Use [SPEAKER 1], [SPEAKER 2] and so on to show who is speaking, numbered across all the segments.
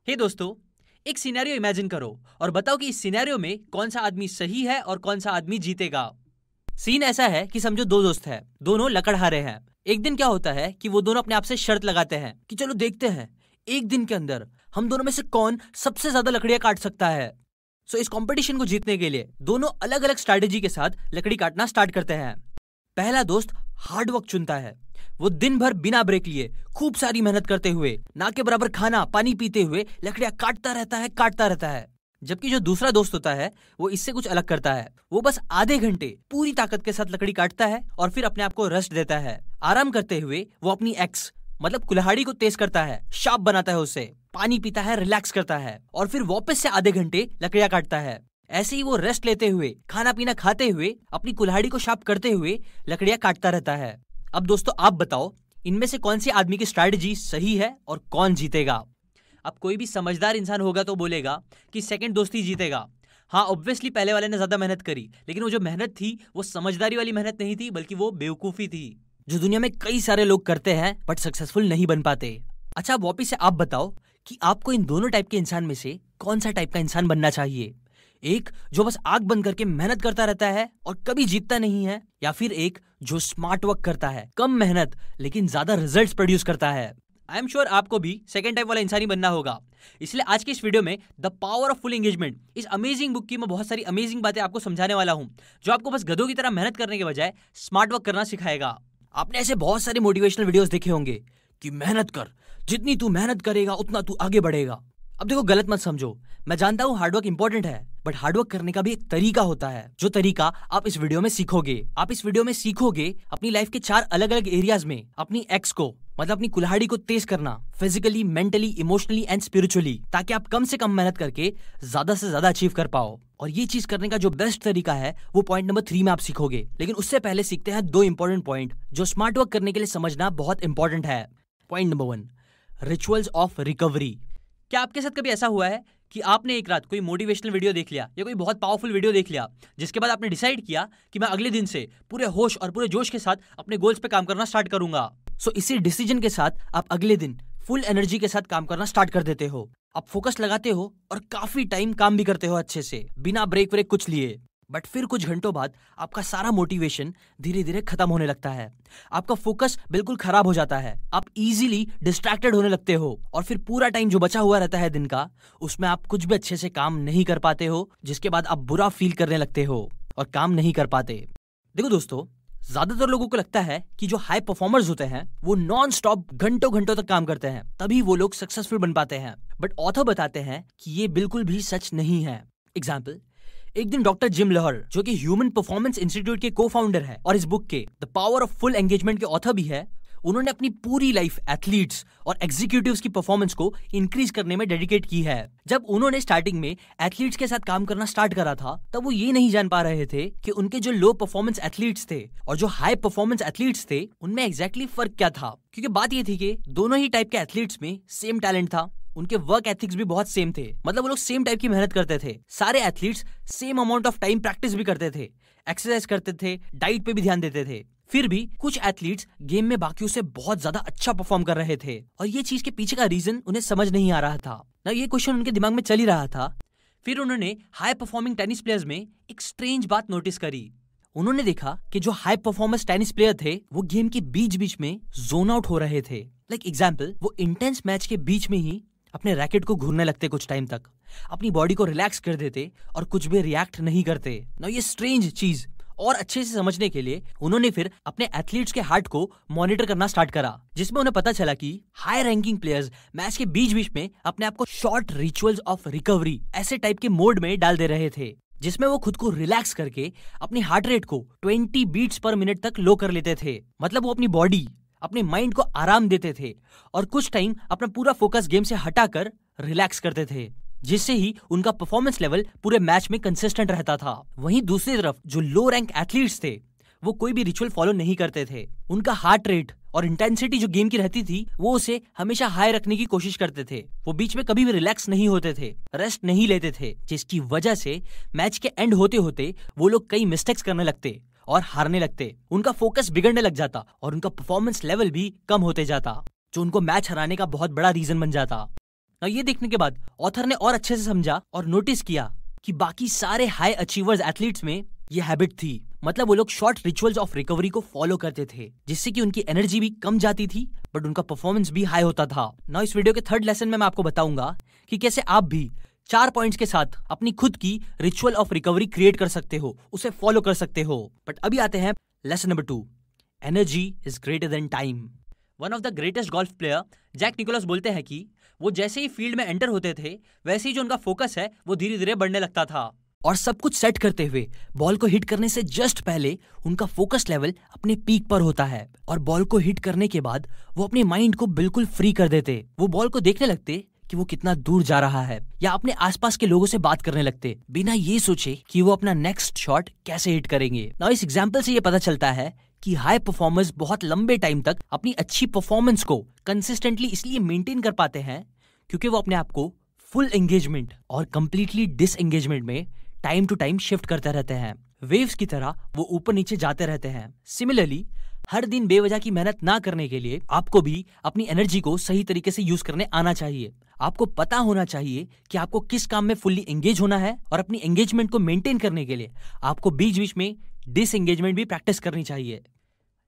[SPEAKER 1] हे दोस्तों, एक scenario imagine करो और बताओ कि इस सिनेरियो में कौन सा आदमी सही है और कौन सा आदमी जीतेगा। सीन ऐसा है कि समझो दो दोस्त हैं, दोनों लकड़हारे हैं। एक दिन क्या होता है कि वो दोनों अपने आप से शर्त लगाते हैं कि चलो देखते हैं एक दिन के अंदर हम दोनों में से कौन सबसे ज्यादा लकड़ियां काट सकता है। सो इस कंपटीशन को जीतने के लिए दोनों अलग अलग स्ट्रैटेजी के साथ लकड़ी काटना स्टार्ट करते हैं। पहला दोस्त हार्ड वर्क चुनता है। वो दिन भर बिना ब्रेक लिए खूब सारी मेहनत करते हुए, ना के बराबर खाना पानी पीते हुए लकड़ियां काटता रहता है। जबकि जो दूसरा दोस्त होता है वो इससे कुछ अलग करता है। वो बस आधे घंटे पूरी ताकत के साथ लकड़ी काटता है और फिर अपने आप को रेस्ट देता है। आराम करते हुए वो अपनी एक्स मतलब कुल्हाड़ी को तेज करता है, शार्प बनाता है, उसे पानी पीता है, रिलैक्स करता है और फिर वापस से आधे घंटे लकड़ियां काटता है। ऐसे ही वो रेस्ट लेते हुए, खाना पीना खाते हुए, अपनी कुल्हाड़ी को शार्प करते हुए लकड़ियां काटता रहता है। अब दोस्तों आप बताओ, इनमें से कौन सी आदमी की स्ट्रैटेजी सही है और कौन जीतेगा। अब कोई भी समझदार इंसान होगा तो बोलेगा कि सेकंड दोस्त ही जीतेगा। हाँ, ऑब्वियसली पहले वाले ने ज्यादा मेहनत करी, लेकिन वो जो मेहनत थी वो समझदारी वाली मेहनत नहीं थी, बल्कि वो बेवकूफी थी, जो दुनिया में कई सारे लोग करते हैं बट सक्सेसफुल नहीं बन पाते। अच्छा, अब वापिस से आप बताओ कि आपको इन दोनों टाइप के इंसान में से कौन सा टाइप का इंसान बनना चाहिए। एक जो बस आंख बंद करके मेहनत करता रहता है और कभी जीतता नहीं है, या फिर एक जो स्मार्ट वर्क करता है, कम मेहनत लेकिन ज्यादा रिजल्ट्स प्रोड्यूस करता है। आई एम श्योर आपको भी सेकंड टाइप वाला इंसान ही बनना होगा। इसलिए आज की इस वीडियो में the power of full engagement, इस अमेजिंग बुक की मैं बहुत सारी अमेजिंग बातें आपको समझाने वाला हूं, जो आपको बस गधों की तरह मेहनत करने के बजाय स्मार्ट वर्क करना सिखाएगा। आपने ऐसे बहुत सारे मोटिवेशनल वीडियोस देखे होंगे कि मेहनत कर, जितनी तू मेहनत करेगा उतना तू आगे बढ़ेगा। अब देखो, गलत मत समझो, मैं जानता हूँ हार्डवर्क इंपॉर्टेंट है, बट हार्डवर्क करने का भी एक तरीका होता है, जो तरीका आप इस वीडियो में सीखोगे। आप इस वीडियो में सीखोगे अपनी लाइफ के 4 अलग अलग एरियाज में अपनी एक्स को मतलब अपनी कुल्हाड़ी को तेज करना, physically, mentally, emotionally and spiritually, ताकि आप कम से कम मेहनत करके ज्यादा से ज्यादा अचीव कर पाओ। और ये चीज करने का जो बेस्ट तरीका है वो पॉइंट नंबर 3 में आप सीखोगे। लेकिन उससे पहले सीखते हैं 2 इंपॉर्टेंट पॉइंट जो स्मार्ट वर्क करने के लिए समझना बहुत इंपॉर्टेंट है। Point number 1, rituals of recovery. क्या आपके साथ कभी ऐसा हुआ है कि आपने एक रात कोई मोटिवेशनल वीडियो देख लिया या कोई बहुत पावरफुल वीडियो देख लिया, जिसके बाद आपने डिसाइड किया कि मैं अगले दिन से पूरे होश और पूरे जोश के साथ अपने गोल्स पे काम करना स्टार्ट करूंगा। सो इसी डिसीजन के साथ आप अगले दिन फुल एनर्जी के साथ काम करना स्टार्ट कर देते हो। आप फोकस लगाते हो और काफी टाइम काम भी करते हो अच्छे से, बिना ब्रेक व्रेक कुछ लिए। बट फिर कुछ घंटों बाद आपका सारा मोटिवेशन धीरे धीरे खत्म होने लगता है। आपका फोकस बिल्कुल खराब हो जाता है। आप इजीली डिस्ट्रैक्टेड होने लगते हो और फिर पूरा टाइम जो बचा हुआ रहता है दिन का, उसमें आप कुछ भी अच्छे से काम नहीं कर पाते हो, जिसके बाद आप बुरा फील करने लगते हो और काम नहीं कर पाते। देखो दोस्तों, ज्यादातर लोगों को लगता है कि जो हाई परफॉर्मर्स होते हैं वो नॉन स्टॉप घंटों घंटों तक काम करते हैं, तभी वो लोग सक्सेसफुल बन पाते हैं। बट ऑथर बताते हैं कि ये बिल्कुल भी सच नहीं है। एग्जाम्पल, एक दिन डॉक्टर जिम लहर, जो कि ह्यूमन परफॉर्मेंस इंस्टीट्यूट के को-फाउंडर है और इस बुक के the power of full engagement के ऑथर भी है, उन्होंने अपनी पूरी लाइफ एथलीट्स और एग्जीक्यूटिव्स की परफॉर्मेंस को इंक्रीज करने में डेडिकेट की है। जब उन्होंने स्टार्टिंग में एथलीट्स के साथ काम करना स्टार्ट करा था, तब वो ये नहीं जान पा रहे थे कि उनके जो लो परफॉर्मेंस एथलीट्स थे और जो हाई परफॉर्मेंस एथलीट्स थे, उनमें एग्जैक्टली फर्क क्या था। क्योंकि बात ये थी कि दोनों ही टाइप के एथलीट्स में सेम टैलेंट था, उनके वर्क एथिक्स भी बहुत सेम थे, मतलब वो लोग सेम टाइप की मेहनत करते थे। सारे athletes same amount of time practice भी करते थे, एक्सरसाइज करते थे, डाइट पे भी ध्यान देते थे। फिर भी कुछ एथलीट्स गेम में बाकियों से बहुत ज्यादा अच्छा परफॉर्म कर रहे थे और ये चीज के पीछे का रीजन उन्हें समझ नहीं आ रहा था ना। ये क्वेश्चन उनके दिमाग में चल ही रहा था। फिर उन्होंने हाई परफॉर्मिंग टेनिस प्लेयर्स में एक स्ट्रेंज बात नोटिस करी। उन्होंने देखा कि जो हाई परफॉर्मेंस टेनिस प्लेयर थे वो गेम के बीच बीच में जोन आउट हो रहे थे। लाइक एग्जाम्पल, वो इंटेंस मैच के बीच में ही अपने रैकेट को घूरने लगते, कुछ टाइम तक अपनी बॉडी को रिलैक्स कर देते और कुछ भी रिएक्ट नहीं करते ना। ये स्ट्रेंज चीज और अच्छे से समझने के लिए उन्होंने फिर अपने एथलीट्स के हार्ट को मॉनिटर करना स्टार्ट करा, जिसमें उन्हें पता चला कि हाई रैंकिंग प्लेयर्स मैच के बीच बीच में अपने आप को शॉर्ट रिचुअल्स ऑफ रिकवरी ऐसे टाइप के मोड में डाल दे रहे थे, जिसमें वो खुद को रिलैक्स करके अपनी हार्ट रेट को 20 बीट्स पर मिनट तक लो कर लेते थे। मतलब वो अपनी बॉडी, अपने माइंड को आराम देते थे और कुछ टाइम अपना पूरा फोकस गेम से हटाकर रिलैक्स करते थे, जिससे ही उनका परफॉर्मेंस लेवल पूरे मैच में कंसिस्टेंट रहता था। वहीं दूसरी तरफ जो लो रैंक एथलीट्स थे वो कोई भी रिचुअल फॉलो नहीं करते थे। उनका हार्ट रेट और इंटेंसिटी जो गेम की रहती थी वो उसे हमेशा हाई रखने की कोशिश करते थे। वो बीच में कभी भी रिलैक्स नहीं होते थे, रेस्ट नहीं लेते थे, जिसकी वजह से मैच के एंड होते होते वो लोग कई मिस्टेक्स करने लगते और हारने लगते। उनका फोकस बिगड़ने लग जाता और उनका परफॉर्मेंस लेवल भी कम होते जाता, जो उनको मैच हराने का बहुत बड़ा रीजन बन जाता। और ये देखने के बाद ऑथर ने और अच्छे से समझा और नोटिस किया कि बाकी सारे हाई अचीवर्स एथलीट्स में ये हैबिट थी। मतलब वो लोग शॉर्ट रिचुअल्स ऑफ रिकवरी को फॉलो करते थे, जिससे कि उनकी एनर्जी भी कम जाती थी बट उनका परफॉर्मेंस भी हाई होता था। नाउ इस वीडियो के थर्ड लेसन में मैं आपको बताऊंगा कि कैसे आप भी 4 पॉइंट्स के साथ अपनी खुद की रिचुअल ऑफ रिकवरी क्रिएट कर सकते हो, उसे फॉलो कर सकते हो। बट अभी आते हैं lesson number 2, energy is greater than time. One of the greatest golf player Jack Nicklaus बोलते हैं कि वो जैसे ही फील्ड में एंटर होते थे वैसे ही जो उनका फोकस है वो धीरे धीरे बढ़ने लगता था, और सब कुछ सेट करते हुए बॉल को हिट करने से जस्ट पहले उनका फोकस लेवल अपने पीक पर होता है। और बॉल को हिट करने के बाद वो अपने माइंड को बिल्कुल फ्री कर देते। वो बॉल को देखने लगते कि वो कितना दूर जा रहा है, या अपने आसपास के लोगों से बात करने लगते बिना ये सोचे कि वो अपना नेक्स्ट शॉट कैसे हिट करेंगे। नाउ इस एग्जांपल से ये पता चलता है कि हाई परफॉर्मर्स बहुत लंबे टाइम तक अपनी अच्छी परफॉर्मेंस को कंसिस्टेंटली इसलिए मेंटेन कर पाते हैं क्योंकि वो अपने आप को फुल एंगेजमेंट और कंप्लीटली डिसएंगेजमेंट में टाइम टू टाइम शिफ्ट करते रहते हैं। वेव्स की तरह वो ऊपर नीचे जाते रहते हैं। सिमिलरली हर दिन बेवजह की मेहनत ना करने के लिए आपको भी अपनी एनर्जी को सही तरीके से यूज करने आना चाहिए। आपको पता होना चाहिए कि आपको किस काम में फुल्ली एंगेज होना है, और अपनी एंगेजमेंट को मेंटेन करने के लिए आपको बीच बीच में डिसएंगेजमेंट भी प्रैक्टिस करनी चाहिए।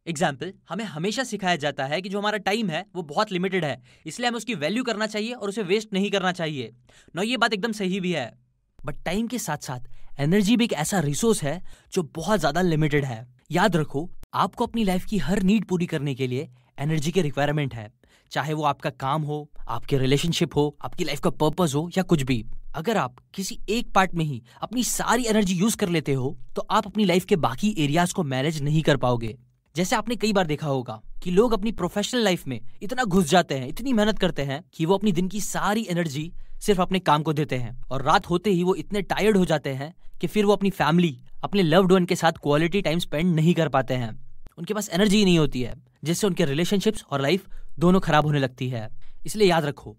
[SPEAKER 1] एग्जाम्पल, हमें हमेशा सिखाया जाता है कि जो हमारा टाइम है वो बहुत लिमिटेड है, इसलिए हमें उसकी वैल्यू करना चाहिए और उसे वेस्ट नहीं करना चाहिए। ना ये बात एकदम सही भी है, बट टाइम के साथ साथ एनर्जी भी एक ऐसा रिसोर्स है जो बहुत ज्यादा लिमिटेड है। याद रखो, आपको अपनी लाइफ की हर नीड पूरी करने के लिए एनर्जी की रिक्वायरमेंट है, चाहे वो आपका काम हो, आपके रिलेशनशिप हो, आपकी लाइफ का पर्पस हो, या कुछ भी। अगर आप किसी एक पार्ट में ही अपनी सारी एनर्जी यूज कर लेते हो तो आप अपनी लाइफ के बाकी एरियाज को मैनेज नहीं कर पाओगे। जैसे आपने कई बार देखा होगा कि लोग अपनी प्रोफेशनल लाइफ में इतना घुस जाते हैं, इतनी मेहनत करते हैं कि वो अपनी दिन की सारी एनर्जी सिर्फ अपने काम को देते हैं, और रात होते ही वो इतने टायर्ड हो जाते हैं कि फिर वो अपनी फैमिली, अपने लव्ड वन के साथ क्वालिटी टाइम स्पेंड नहीं कर पाते हैं। उनके पास एनर्जी नहीं होती है, जिससे उनके रिलेशनशिप्स और लाइफ दोनों खराब होने लगती है। इसलिए याद रखो,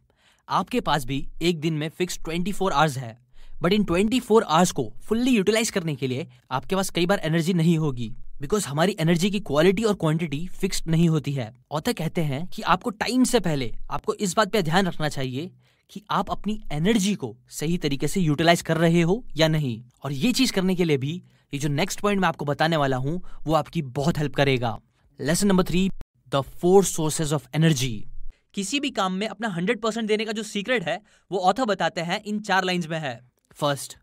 [SPEAKER 1] आपके पास भी एक दिन में फिक्स 24 आवर्स है, बट इन 24 आवर्स को फुल्ली यूटिलाइज करने के लिए आपके पास कई बार एनर्जी नहीं होगी, बिकॉज हमारी एनर्जी की क्वालिटी और क्वांटिटी फिक्स्ड नहीं होती है। ऑथर कहते हैं कि आपको टाइम से पहले आपको इस बात पे ध्यान रखना चाहिए कि आप अपनी एनर्जी को सही तरीके से यूटिलाइज कर रहे हो या नहीं। और ये चीज करने के लिए भी ये जो नेक्स्ट पॉइंट मैं आपको बताने वाला हूं वो आपकी बहुत हेल्प करेगा। Lesson number 3, the 4 sources of energy. किसी भी काम में अपना 100% देने का जो सीक्रेट है वो ऑथर बताते हैं इन 4 लाइंस में है। फर्स्ट,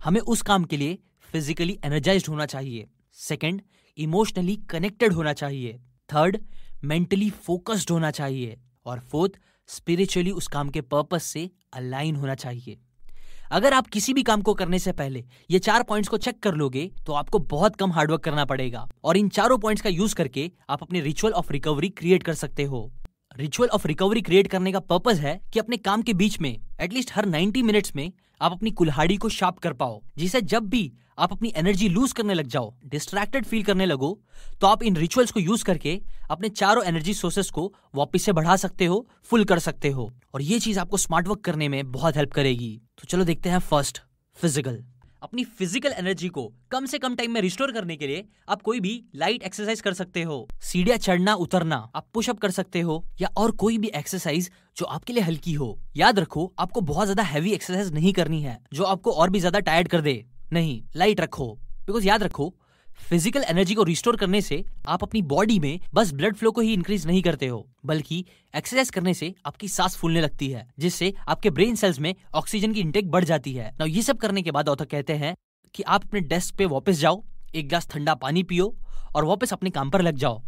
[SPEAKER 1] हमें उस काम के लिए फिजिकली एनर्जाइज्ड होना चाहिए। सेकंड, इमोशनली कनेक्टेड होना चाहिए। थर्ड, मेंटली फोकस्ड होना चाहिए। और फोर्थ, स्पिरिचुअली उस काम के पर्पस से अलाइन होना चाहिए। अगर आप किसी भी काम को करने से पहले ये 4 पॉइंट्स को चेक कर लोगे तो आपको बहुत कम हार्डवर्क करना पड़ेगा, और इन चारों पॉइंट्स का यूज करके आप अपने रिचुअल ऑफ रिकवरी क्रिएट कर सकते हो। रिचुअल ऑफ रिकवरी क्रिएट करने का पर्पस है कि अपने काम के बीच में एटलीस्ट हर 90 मिनट्स में आप अपनी कुल्हाड़ी को शार्प कर पाओ, जिससे जब भी आप अपनी एनर्जी लूज करने लग जाओ, डिस्ट्रैक्टेड फील करने लगो, तो आप इन रिचुअल्स को यूज करके अपने चारों एनर्जी सोर्सेस को वापस से बढ़ा सकते हो, फुल कर सकते हो, और ये चीज आपको स्मार्ट वर्क करने में बहुत हेल्प करेगी। तो चलो देखते हैं। First, physical. अपनी फिजिकल एनर्जी को कम से कम टाइम में रिस्टोर करने के लिए आप कोई भी लाइट एक्सरसाइज कर सकते हो। सीढ़ियां चढ़ना उतरना, आप पुशअप कर सकते हो, या और कोई भी एक्सरसाइज जो आपके लिए हल्की हो। याद रखो, आपको बहुत ज्यादा हैवी एक्सरसाइज नहीं करनी है जो आपको और भी ज्यादा टायर्ड कर दे। नहीं, लाइट रखो, बिकॉज याद रखो, फिजिकल एनर्जी को रिस्टोर करने से आप अपनी बॉडी में बस ब्लड फ्लो को ही इंक्रीज नहीं करते हो, बल्कि एक्सरसाइज करने से आपकी सांस फूलने लगती है, जिससे आपके ब्रेन सेल्स में ऑक्सीजन की इंटेक बढ़ जाती है। नाउ ये सब करने के बाद ऑथर कहते हैं कि आप अपने डेस्क पे वापस जाओ, एक ग्लास ठंडा पानी पियो और वापस अपने काम पर लग जाओ।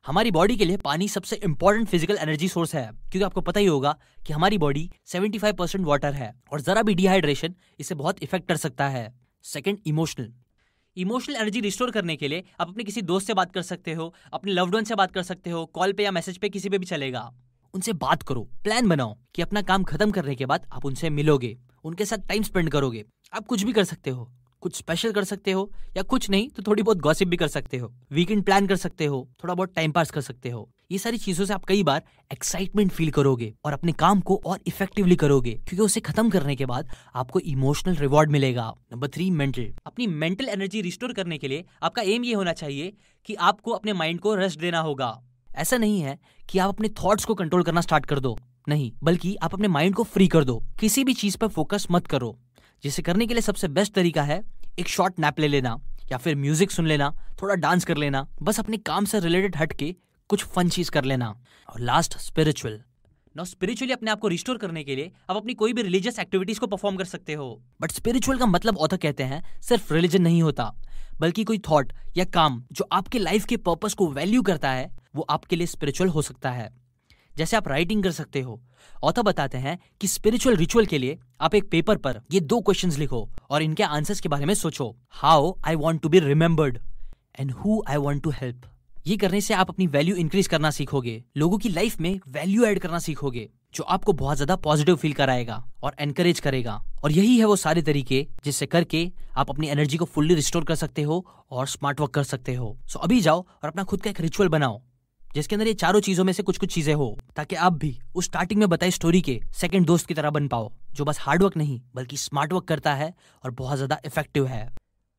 [SPEAKER 1] हमारी बॉडी के लिए पानी सबसे इंपॉर्टेंट फिजिकल एनर्जी सोर्स है, क्योंकि आपको पता ही होगा कि हमारी बॉडी 75% वाटर है, और जरा भी डिहाइड्रेशन इसे बहुत इफेक्ट कर सकता है। सेकंड, इमोशनल एनर्जी रिस्टोर करने के लिए आप अपने किसी दोस्त से बात कर सकते हो, अपने लव्ड वन से बात कर सकते हो, कॉल पे या मैसेज पे, किसी पे भी चलेगा। उनसे बात करो, प्लान बनाओ कि अपना काम खत्म करने के बाद आप उनसे मिलोगे, उनके साथ टाइम स्पेंड करोगे। आप कुछ भी कर सकते हो, कुछ स्पेशल कर सकते हो, या कुछ नहीं तो थोड़ी बहुत गॉसिप भी कर सकते हो, वीकेंड प्लान कर सकते हो, थोड़ा बहुत टाइम पास कर सकते हो। ये सारी चीजों से आप कई बार एक्साइटमेंट फील करोगे और अपने काम को और इफेक्टिवली करोगे, क्योंकि उसे खत्म करने के बाद आपको इमोशनल रिवॉर्ड मिलेगा। Number 3, mental. अपनी मेंटल एनर्जी रिस्टोर करने के लिए आपका एम ये होना चाहिए कि आपको अपने माइंड को रेस्ट देना होगा। ऐसा नहीं है कि आप अपने थॉट्स को कंट्रोल करना स्टार्ट कर दो, नहीं, बल्कि आप अपने माइंड को फ्री कर दो। किसी भी चीज पर फोकस मत करो। जिसे करने के लिए सबसे बेस्ट तरीका है एक शॉर्ट नैप ले लेना, या फिर म्यूजिक सुन लेना, थोड़ा डांस कर लेना, बस अपने काम से रिलेटेड हट के कुछ फन चीज कर लेना। और लास्ट, स्पिरिचुअल। नाउ स्पिरिचुअली अपने आप को रिस्टोर करने के लिए आप अपनी कोई भी रिलीजियस एक्टिविटीज को परफॉर्म कर सकते हो। बट स्पिरिचुअल का मतलब ऑथर कहते हैं सिर्फ रिलीजन नहीं होता, बल्कि कोई थॉट या काम जो आपके लाइफ के पर्पस को वैल्यू करता है, वो आपके लिए स्पिरिचुअल हो सकता है। जैसे आप राइटिंग कर सकते हो। ऑथर बताते हैं कि स्पिरिचुअल रिचुअल के लिए आप एक पेपर पर ये 2 क्वेश्चंस लिखो और इनके आंसर्स के बारे में सोचो। How I want to be remembered and who I want to help. ये करने से आप अपनी वैल्यू इंक्रीज करना सीखोगे, लोगों की लाइफ में वैल्यू ऐड करना सीखोगे, जो आपको बहुत ज्यादा पॉजिटिव फील कराएगा और एनकरेज करेगा। और यही है वो सारे तरीके जिससे करके आप अपनी एनर्जी को फुल्ली रिस्टोर कर सकते हो और स्मार्ट वर्क कर सकते हो। सो अभी जाओ और अपना खुद का एक रिचुअल बनाओ जिसके अंदर ये चारों चीजों में से कुछ कुछ चीजें हो, ताकि आप भी उस स्टार्टिंग में बताई स्टोरी के सेकंड दोस्त की तरह बन पाओ, जो बस हार्ड वर्क नहीं बल्कि स्मार्ट वर्क करता है और बहुत ज्यादा इफेक्टिव है।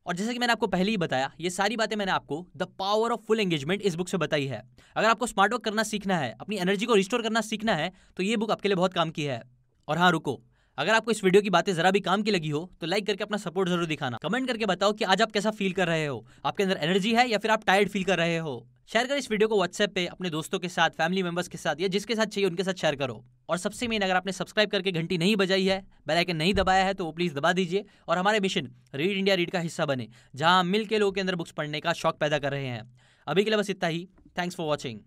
[SPEAKER 1] और जैसे कि मैंने आपको पहले ही बताया, ये सारी बातें मैंने आपको the power of full engagement इस बुक से बताई है। अगर आपको स्मार्ट वर्क करना सीखना है, अपनी एनर्जी को रिस्टोर करना सीखना है, तो ये बुक आपके लिए बहुत काम की है। और हाँ रुको, अगर आपको इस वीडियो की बातें जरा भी काम की लगी हो तो लाइक करके अपना सपोर्ट जरूर दिखाना। कमेंट करके बताओ कि आज आप कैसा फील कर रहे हो, आपके अंदर एनर्जी है या फिर आप टायर्ड फील कर रहे हो। शेयर करें इस वीडियो को व्हाट्सएप पे अपने दोस्तों के साथ, फैमिली मेंबर्स के साथ, या जिसके साथ चाहिए उनके साथ शेयर करो। और सबसे मेन, अगर आपने सब्सक्राइब करके घंटी नहीं बजाई है, बेल आइकन नहीं दबाया है, तो वो प्लीज दबा दीजिए और हमारे मिशन रीड इंडिया रीड का हिस्सा बने, जहां हम मिल के लोगों के अंदर बुक्स पढ़ने का शौक पैदा कर रहे हैं। अभी के लिए बस इतना ही। Thanks for watching.